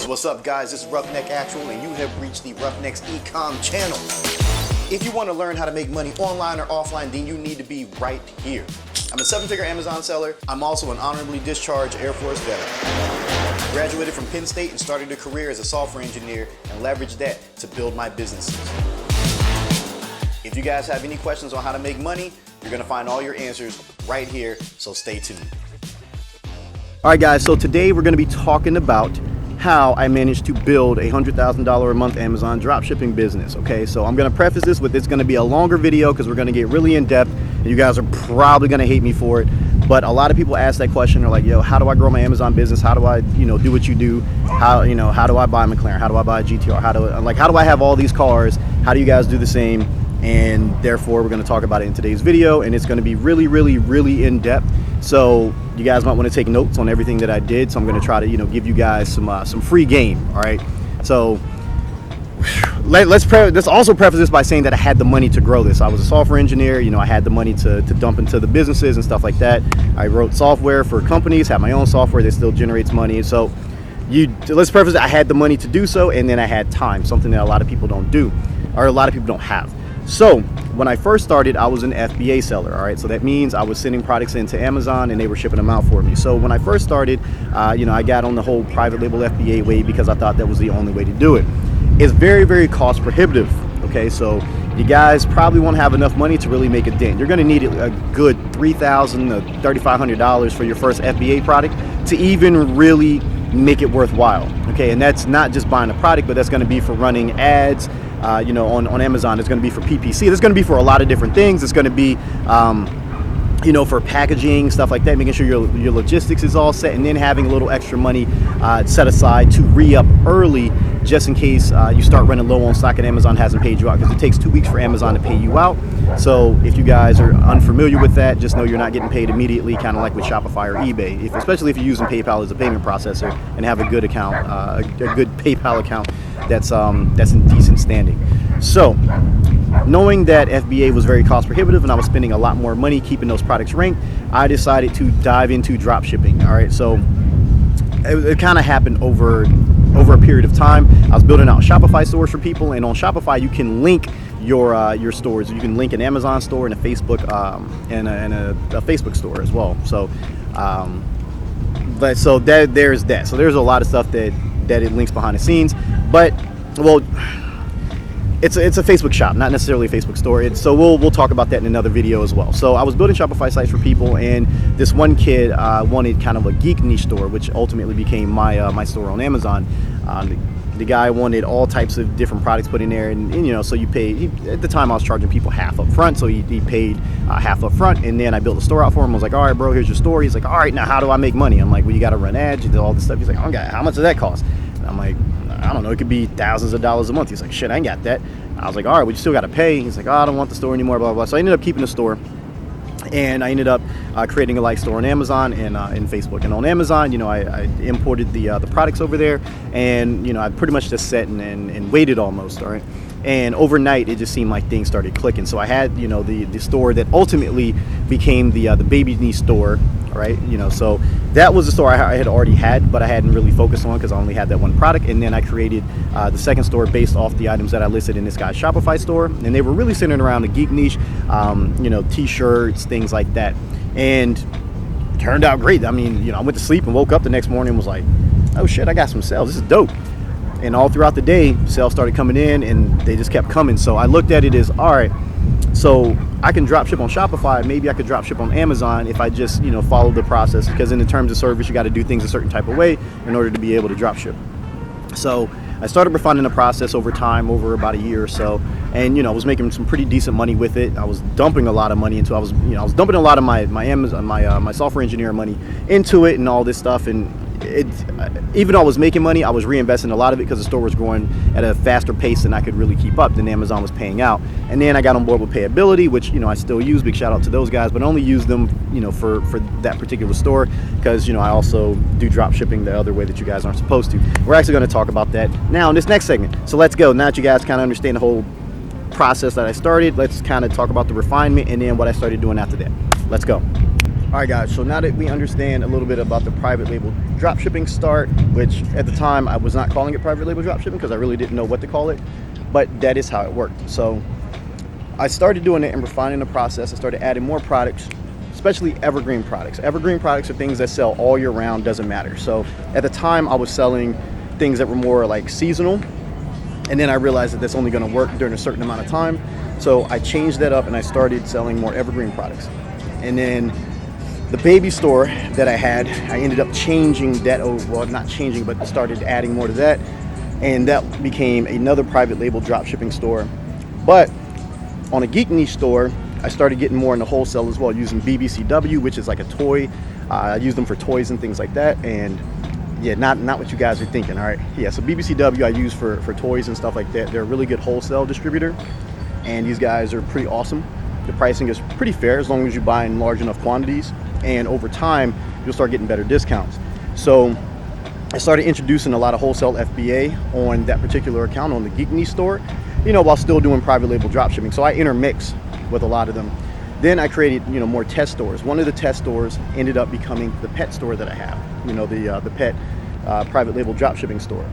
What's up, guys? This is 𝗦𝗡𝗥𝗘𝗦, and you have reached the Roughneck's Ecom channel. If you want to learn how to make money online or offline, then you need to be right here. I'm a 7-figure Amazon seller. I'm also an honorably discharged Air Force veteran. Graduated from Penn State and started a career as a software engineer and leveraged that to build my businesses. If you guys have any questions on how to make money, you're going to find all your answers right here, so stay tuned. All right, guys, so today we're going to be talking about how I managed to build a $100,000 a month Amazon dropshipping business. Okay, so I'm going to preface this with it's going to be a longer video because we're going to get really in depth, and you guys are probably going to hate me for it. But a lot of people ask that question. They're like, "Yo, how do I grow my Amazon business? How do I, do what you do? How do I buy a McLaren? How do I buy a GTR? How do I have all these cars? How do you guys do the same?" And therefore, we're going to talk about it in today's video, and it's going to be really, really, really in depth. So you guys might want to take notes on everything that I did. So I'm going to try to, give you guys some free game. All right. So let's also preface this by saying that I had the money to grow this. I was a software engineer. I had the money to dump into the businesses and stuff like that. I wrote software for companies, have my own software that still generates money. So let's preface it. I had the money to do so, and then I had time, something that a lot of people don't do, or a lot of people don't have. So when I first started, I was an FBA seller. All right, so that means I was sending products into Amazon and they were shipping them out for me. So when I first started, I got on the whole private label FBA way because I thought that was the only way to do it. It's very, very cost prohibitive. Okay, so you guys probably won't have enough money to really make a dent. You're going to need a good $3,000 to $3,500 for your first FBA product to even really make it worthwhile. Okay, and that's not just buying a product, but that's going to be for running ads. On Amazon. It's going to be for PPC. It's going to be for a lot of different things. It's going to be, for packaging, stuff like that, making sure your logistics is all set, and then having a little extra money set aside to re-up early just in case you start running low on stock and Amazon hasn't paid you out, because it takes 2 weeks for Amazon to pay you out. So if you guys are unfamiliar with that, just know you're not getting paid immediately, kind of like with Shopify or eBay, especially if you're using PayPal as a payment processor and have a good account, a good PayPal account that's in decent standing. So knowing that FBA was very cost prohibitive and I was spending a lot more money keeping those products ranked, I decided to dive into drop shipping. All right, so it kind of happened over a period of time. I was building out Shopify stores for people, and on Shopify you can link your stores. You can link an Amazon store and a Facebook and a Facebook store as well. So there's that. So there's a lot of stuff that it links behind the scenes, but it's a Facebook shop, not necessarily a Facebook store. So we'll talk about that in another video as well. So I was building Shopify sites for people, and this one kid wanted kind of a geek niche store, which ultimately became my store on Amazon. The guy wanted all types of different products put in there, and so you pay. At the time I was charging people half up front, so he paid half up front, and then I built a store out for him. I was like, "All right, bro, here's your store." He's like, "All right, now how do I make money?" I'm like, "Well, you got to run ads, you do all this stuff." He's like, "Oh, God, how much does that cost?" And I'm like, "I don't know, it could be thousands of dollars a month." He's like, "Shit, I ain't got that." I was like, "All right, well, you still got to pay." He's like, "Oh, I don't want the store anymore, blah, blah, blah." So I ended up keeping the store, and I ended up creating a light store on Amazon and Facebook. And on Amazon, I imported the products over there, and I pretty much just sat and waited almost. All right, and overnight it just seemed like things started clicking. So I had the store that ultimately became the baby niche store. Right, so that was the store I had already had, but I hadn't really focused on because I only had that one product. And then I created the second store based off the items that I listed in this guy's Shopify store, and they were really centered around the geek niche, t-shirts, things like that. And it turned out great. I mean, I went to sleep and woke up the next morning and was like, "Oh shit, I got some sales. This is dope." And all throughout the day, sales started coming in, and they just kept coming. So I looked at it as, all right, so I can drop ship on Shopify. Maybe I could drop ship on Amazon if I just, follow the process, because in the terms of service, you got to do things a certain type of way in order to be able to drop ship. So I started refining the process over time, over about a year or so, and I was making some pretty decent money with it. I was dumping a lot of money into it. I was dumping a lot of my Amazon, my software engineer money into it and all this stuff. And even though I was making money, I was reinvesting a lot of it because the store was growing at a faster pace than I could really keep up, than Amazon was paying out. And then I got on board with Payability, which I still use. Big shout out to those guys, but I only use them for that particular store because I also do drop shipping the other way that you guys aren't supposed to. We're actually going to talk about that now in this next segment. So let's go. Now that you guys kind of understand the whole process that I started, let's kind of talk about the refinement and then what I started doing after that. Let's go. All right, guys, so now that we understand a little bit about the private label dropshipping start, which at the time I was not calling it private label dropshipping because I really didn't know what to call it, but that is how it worked. So I started doing it and refining the process. I started adding more products, especially evergreen products. Evergreen products are things that sell all year round, doesn't matter. So at the time I was selling things that were more like seasonal, and then I realized that that's only going to work during a certain amount of time. So I changed that up and I started selling more evergreen products. And then the baby store that I had, I ended up changing that over, well, not changing, but started adding more to that. And that became another private label dropshipping store. But on a geek niche store, I started getting more into wholesale as well, using BBCW, which is like a toy. I use them for toys and things like that. And yeah, not what you guys are thinking, all right? Yeah, so BBCW I use for toys and stuff like that. They're a really good wholesale distributor, and these guys are pretty awesome. The pricing is pretty fair as long as you buy in large enough quantities, and over time you'll start getting better discounts. So I started introducing a lot of wholesale FBA on that particular account on the Geek Niche store, you know, while still doing private label dropshipping. So I intermix with a lot of them. Then I created, you know, more test stores. One of the test stores ended up becoming the pet store that I have, you know, the pet private label dropshipping store.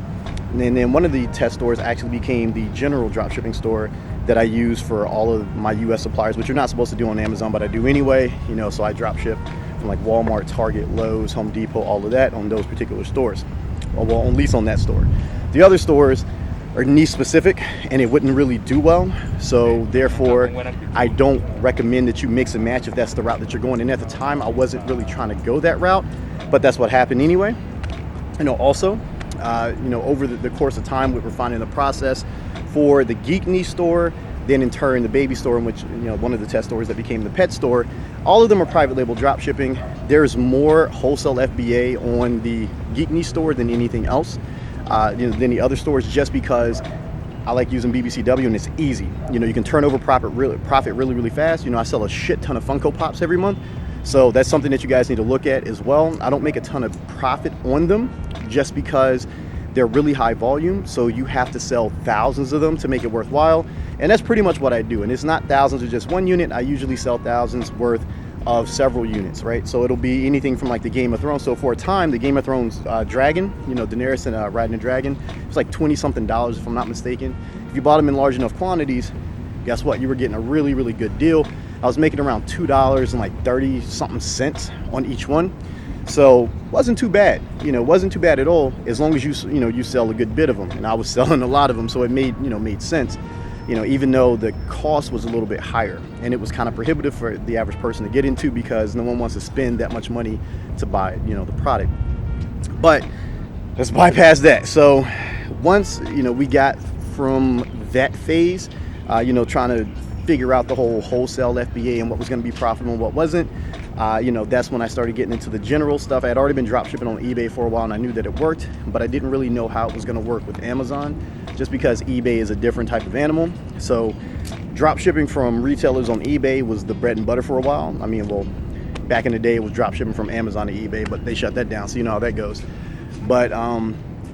And then one of the test stores actually became the general dropshipping store that I use for all of my US suppliers, which you're not supposed to do on Amazon, but I do anyway, you know, so I drop ship from like Walmart, Target, Lowe's, Home Depot, all of that on those particular stores. Well, at least on that store. The other stores are niche specific and it wouldn't really do well. So therefore, I don't recommend that you mix and match if that's the route that you're going. And at the time, I wasn't really trying to go that route, but that's what happened anyway. You know, also, you know, over the course of time, we were refining the process for the Geek Niche store, then in turn the baby store, in which, you know, one of the test stores that became the pet store. All of them are private label drop shipping. There's more wholesale FBA on the Geek Niche store than anything else, you know, than the other stores, just because I like using BBCW and it's easy. You know, you can turn over profit really fast. You know, I sell a shit ton of Funko Pops every month. So that's something that you guys need to look at as well. I don't make a ton of profit on them just because they're really high volume, so you have to sell thousands of them to make it worthwhile. And that's pretty much what I do. And it's not thousands of just one unit. I usually sell thousands worth of several units, right? So it'll be anything from like the Game of Thrones. So for a time, the Game of Thrones dragon, you know, Daenerys and riding a dragon, it's like $20-something if I'm not mistaken. If you bought them in large enough quantities, guess what? You were getting a really good deal. I was making around $2 and like 30-something cents on each one. So wasn't too bad, you know, wasn't too bad at all, as long as you sell a good bit of them. And I was selling a lot of them, so it made sense, you know, even though the cost was a little bit higher and it was kind of prohibitive for the average person to get into because no one wants to spend that much money to buy, you know, the product. But let's bypass that. So once, you know, we got from that phase, you know, trying to figure out the whole wholesale FBA and what was going to be profitable and what wasn't. You know, that's when I started getting into the general stuff. I had already been drop shipping on eBay for a while and I knew that it worked, but I didn't really know how it was going to work with Amazon just because eBay is a different type of animal. So drop shipping from retailers on eBay was the bread and butter for a while. I mean, well, back in the day it was drop shipping from Amazon to eBay, but they shut that down, so you know how that goes. But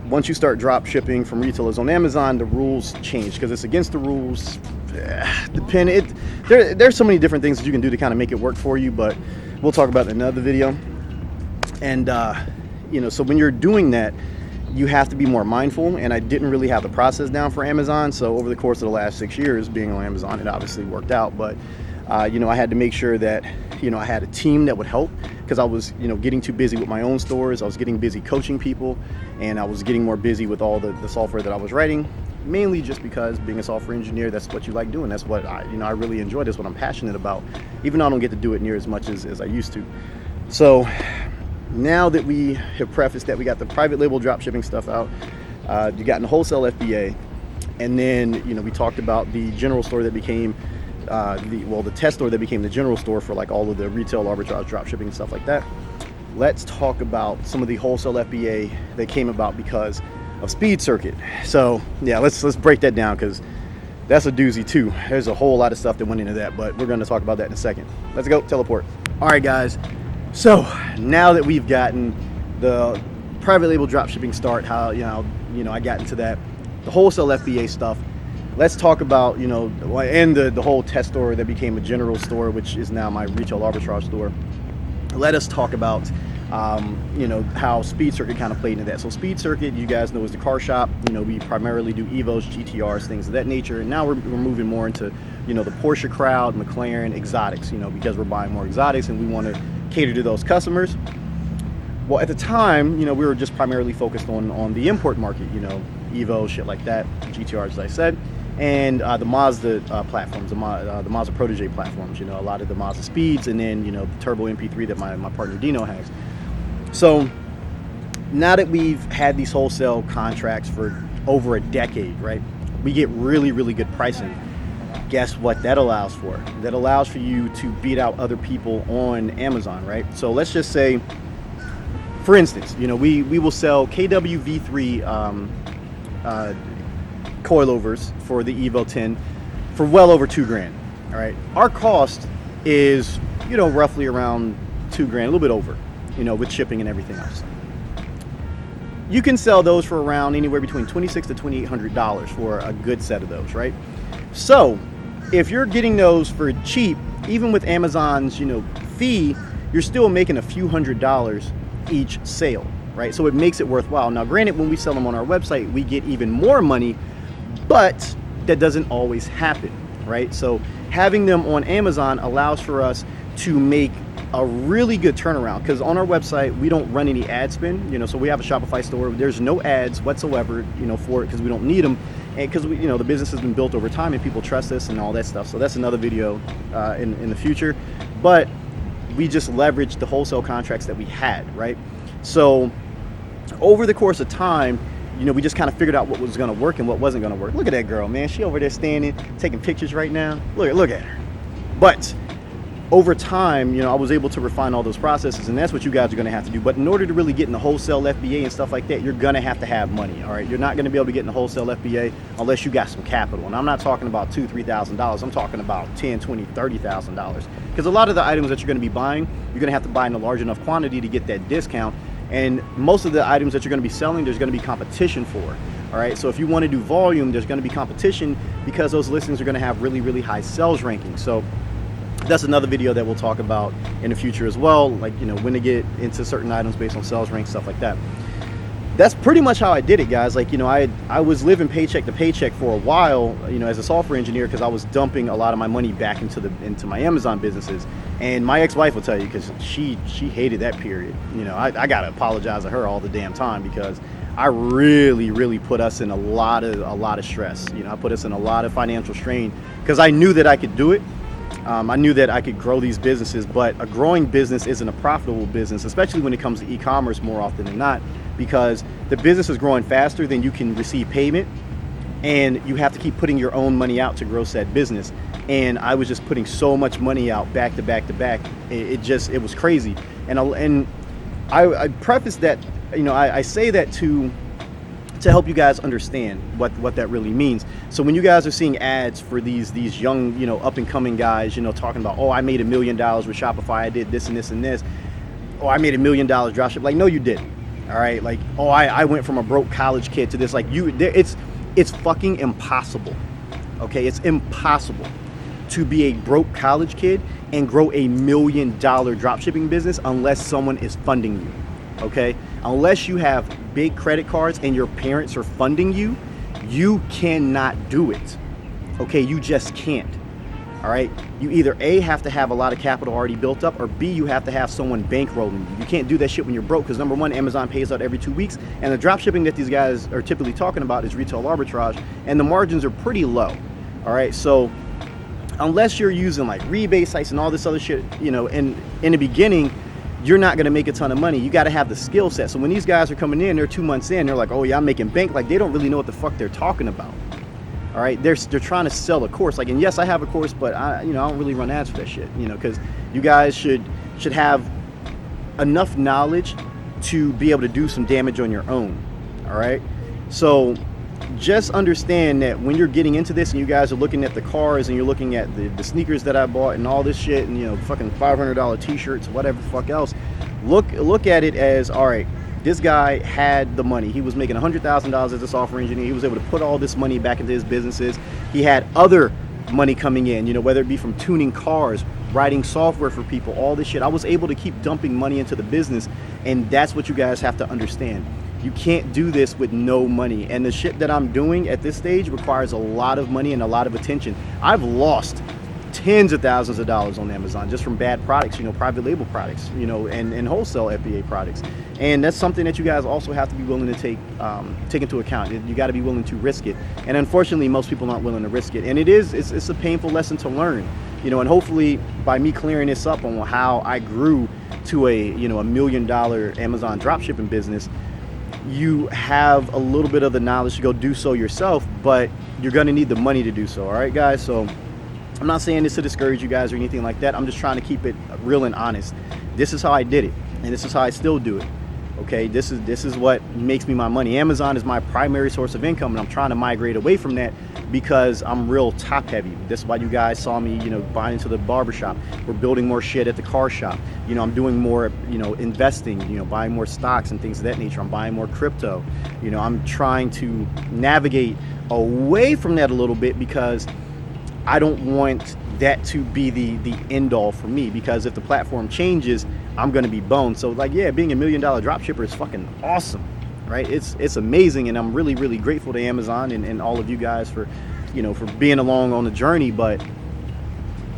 once you start drop shipping from retailers on Amazon, the rules change because it's against the rules. There's so many different things that you can do to kind of make it work for you, but we'll talk about it in another video. And you know, so when you're doing that, you have to be more mindful, and I didn't really have the process down for Amazon. So over the course of the last 6 years being on Amazon, it obviously worked out, but you know, I had to make sure that, you know, I had a team that would help because I was, you know, getting too busy with my own stores. I was getting busy coaching people, and I was getting more busy with all the software that I was writing, mainly just because being a software engineer, that's what you like doing. That's what I really enjoy. That's what I'm passionate about, even though I don't get to do it near as much as I used to. So now that we have prefaced that we got the private label dropshipping stuff out, you got in the wholesale FBA, and then, you know, we talked about the general store that became the test store that became the general store for like all of the retail arbitrage dropshipping and stuff like that. Let's talk about some of the wholesale FBA that came about because of Speed Circuit. So yeah, let's break that down because that's a doozy too. There's a whole lot of stuff that went into that, but we're going to talk about that in a second. Let's go teleport. All right, guys. So now that we've gotten the private label dropshipping start, how you know I got into that, the wholesale FBA stuff. Let's talk about, you know, and the whole test store that became a general store, which is now my retail arbitrage store. let us talk about you know, how Speed Circuit kind of played into that. So Speed Circuit, you guys know, is the car shop. You know, we primarily do Evos, GTRs, things of that nature. And now we're moving more into, you know, the Porsche crowd, McLaren, exotics, you know, because we're buying more exotics and we want to cater to those customers. Well, at the time, you know, we were just primarily focused on the import market, you know, Evo, shit like that, GTRs, as I said, and the Mazda platforms, the Mazda 𝗨𝗏𝗧𝗏 platforms, you know, a lot of the Mazda Speeds, and then, you know, the Turbo MP3 that my partner Dino has. So now that we've had these wholesale contracts for over a decade, right, we get really, really good pricing. Guess what that allows for? That allows for you to beat out other people on Amazon, right? So let's just say, for instance, you know, we will sell KW V3 coilovers for the Evo 10 for well over $2,000. All right, our cost is, you know, roughly around $2,000, a little bit over, you know, with shipping and everything else. You can sell those for around anywhere between $2,600 to $2,800 for a good set of those, right? So if you're getting those for cheap, even with Amazon's, you know, fee, you're still making a few $100s each sale, right? So it makes it worthwhile. Now, granted, when we sell them on our website, we get even more money, but that doesn't always happen, right? So having them on Amazon allows for us to make a really good turnaround, because on our website we don't run any ad spend, you know, so we have a Shopify store. There's no ads whatsoever, you know, for it, because we don't need them, and because we, you know, the business has been built over time and people trust us and all that stuff. So that's another video in the future, but we just leveraged the wholesale contracts that we had, right? So over the course of time, you know, we just kind of figured out what was going to work and what wasn't going to work. Look at that girl, man. She over there standing, taking pictures right now. Look at her. But over time, you know, I was able to refine all those processes, and that's what you guys are going to have to do. But in order to really get in the wholesale FBA and stuff like that, you're going to have money, all right? You're not going to be able to get in the wholesale FBA unless you got some capital. And I'm not talking about $2,000, $3,000. I'm talking about $10,000, $20,000, $30,000. Because a lot of the items that you're going to be buying, you're going to have to buy in a large enough quantity to get that discount. And most of the items that you're going to be selling, there's going to be competition for. All right, so if you want to do volume, there's going to be competition, because those listings are going to have really, really high sales rankings. So that's another video that we'll talk about in the future as well, like, you know, when to get into certain items based on sales rank, stuff like that. That's pretty much how I did it, guys. Like, you know, I was living paycheck to paycheck for a while, you know, as a software engineer, because I was dumping a lot of my money back into my Amazon businesses. And my ex-wife will tell you, because she hated that period. You know, I gotta apologize to her all the damn time, because I really put us in a lot of stress. You know, I put us in a lot of financial strain, because I knew that I could do it. I knew that I could grow these businesses, but a growing business isn't a profitable business, especially when it comes to e-commerce more often than not, because the business is growing faster than you can receive payment, and you have to keep putting your own money out to grow said business. And I was just putting so much money out back to back to back. It was crazy. And I preface that, you know, I say that to help you guys understand what that really means. So when you guys are seeing ads for these young, you know, up and coming guys, you know, talking about, oh, I made $1 million with Shopify, I did this and this and this. Oh, I made $1 million dropship. Like, no, you didn't. All right. Like, oh, I went from a broke college kid to this. Like, it's fucking impossible. Okay. It's impossible to be a broke college kid and grow $1 million dropshipping business unless someone is funding you. Okay. Unless you have big credit cards and your parents are funding you, you cannot do it. Okay, you just can't. All right, you either A, have to have a lot of capital already built up, or B, you have to have someone bankrolling you. You can't do that shit when you're broke, because number one, Amazon pays out every 2 weeks, and the drop shipping that these guys are typically talking about is retail arbitrage, and the margins are pretty low. All right, so unless you're using like rebate sites and all this other shit, you know, in the beginning, you're not going to make a ton of money. You got to have the skill set. So when these guys are coming in, they're 2 months in, they're like, oh yeah, I'm making bank. Like, they don't really know what the fuck they're talking about. All right, they're trying to sell a course. Like, and yes, I have a course, but I don't really run ads for that shit. You know, because you guys should have enough knowledge to be able to do some damage on your own. All right, so just understand that when you're getting into this and you guys are looking at the cars and you're looking at the sneakers that I bought and all this shit, and, you know, fucking $500 t-shirts, whatever the fuck else, look at it as, all right, this guy had the money. He was making $100,000 as a software engineer. He was able to put all this money back into his businesses. He had other money coming in, you know, whether it be from tuning cars writing software for people, all this shit. I was able to keep dumping money into the business, and that's what you guys have to understand. You can't do this with no money, and the shit that I'm doing at this stage requires a lot of money and a lot of attention. I've lost tens of thousands of dollars on Amazon just from bad products, you know, private label products, you know, and wholesale FBA products. And that's something that you guys also have to be willing to take into account. You got to be willing to risk it. And unfortunately, most people aren't willing to risk it. And it's a painful lesson to learn, you know, and hopefully by me clearing this up on how I grew to a, you know, $1 million Amazon dropshipping business, you have a little bit of the knowledge to go do so yourself, but you're going to need the money to do so. All right, guys. So I'm not saying this to discourage you guys or anything like that. I'm just trying to keep it real and honest. This is how I did it, and this is how I still do it. Okay, this is what makes me my money. Amazon is my primary source of income, and I'm trying to migrate away from that because I'm real top heavy. That's why you guys saw me, you know, buying into the barbershop. We're building more shit at the car shop. You know, I'm doing more, you know, investing, you know, buying more stocks and things of that nature. I'm buying more crypto. You know, I'm trying to navigate away from that a little bit because I don't want that to be the end all for me, because if the platform changes, I'm going to be boned. So like, yeah, being $1 million dropshipper is fucking awesome, right? It's amazing, and I'm really, really grateful to Amazon and all of you guys for, you know, for being along on the journey, but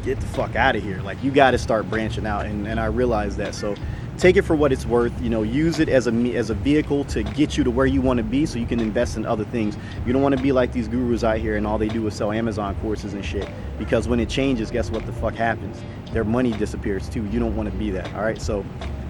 get the fuck out of here. Like, you got to start branching out, and I realize that. So take it for what it's worth. You know, use it as a vehicle to get you to where you want to be, so you can invest in other things. You don't want to be like these gurus out here and all they do is sell Amazon courses and shit, because when it changes, guess what the fuck happens? Their money disappears too. You don't want to be that. All right, so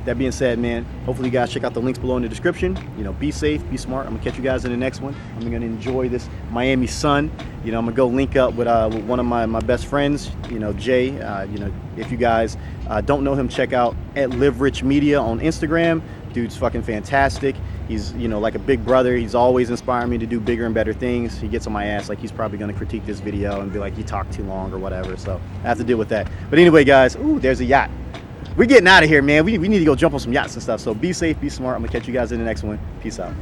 that being said, man, hopefully you guys check out the links below in the description. You know, be safe, be smart. I'm gonna catch you guys in the next one. I'm gonna enjoy this Miami sun. You know, I'm gonna go link up with one of my best friends, you know, Jay. You know, if you guys don't know him, check out @LiveRichMedia on Instagram. Dude's fucking fantastic. He's, you know, like a big brother. He's always inspiring me to do bigger and better things. He gets on my ass, like he's probably gonna critique this video and be like, you talk too long or whatever. So I have to deal with that. But anyway, guys, ooh, there's a yacht. We're getting out of here, man. We need to go jump on some yachts and stuff. So be safe, be smart. I'm gonna catch you guys in the next one. Peace out.